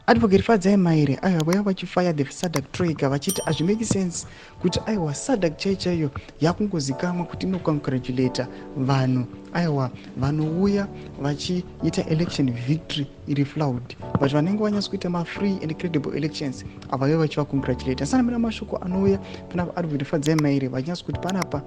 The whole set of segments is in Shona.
Advocate Fadzai Maire aiwa vaya vachifire the SADC Troika vachiti hazvimeki sense kuti aiwa SADC chaiyo yakungozikamwa kuti inocongratulata vanhu aiwa vanouya vachiita election victory iri flaud but vanenge vanyatsokuita mafree and credible elections avave vachivacongratulata. Sana mina mashoko anouya panapa Advocate Fadzai Maire vachinatsokuti panapa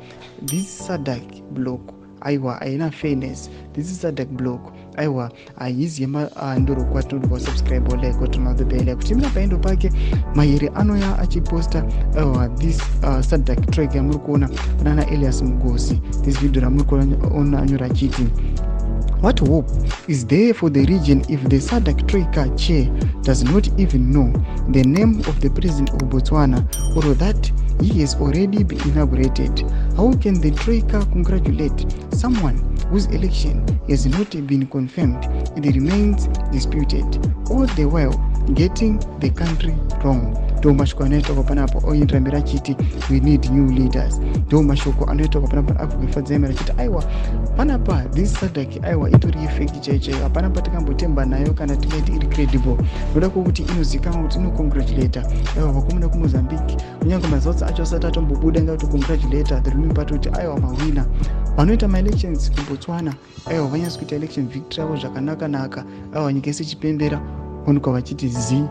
this SADC block aiwa haina fairness, this is SADC block aiwa haizi yemandoro kwatinoda subscribe like turn on the bell kuti mina paendo pake Maire anoya achiposta aiwa this SADC Troika yamuri kuona nana Elias Mugosi. This video ramuri kuona anyora achiti what hope is there for the region if the SADC Troika chair does not even know the name of the president of Botswana or that he has already been inaugurated? How can the Troika congratulate someone whose election has not been confirmed? It remains disputed, all the while getting the country wrong. Ndo mashoko anoita panapa oindramira chiti we need new leaders. Ndo mashoko anoita panapa Advocate Fadzai Maire chiti aiwa panapa this SADC aiwa itori effect chaiyo hapana patikambotemba nayo kana tingaiti iri credible. Ndoda kuti inozikamwa kuti inocongratulata aiwa vakomana kuMozambique kunyange mazotsi acho asati atombobuda ngati congratulata the ruling party kuti aiwa mawina vanoita maelections kuBotswana aiwa vanyatsokuita election victory avo zvakanaka aiwa nyika yese chipembera onukwa vachiti zi.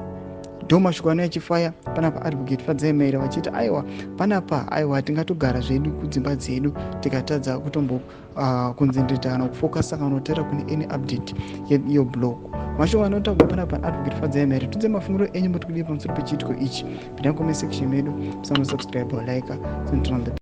Ndo mashoko ano achifaya panapa Advocate Fadzai Maire vachiti aiwa panapa aiwa tingatogara zvedu kudzimba dzedu tikatadza kutombo concentrate kana kufocus kana kutera kune any update yeyo blog. Mashoko anotaurwa panapa Advocate Fadzai Maire tudze mafungiro enyu mutikudi pamusoro pechitiko ichi. Pinda comment section medu, subscribe or like, turn on the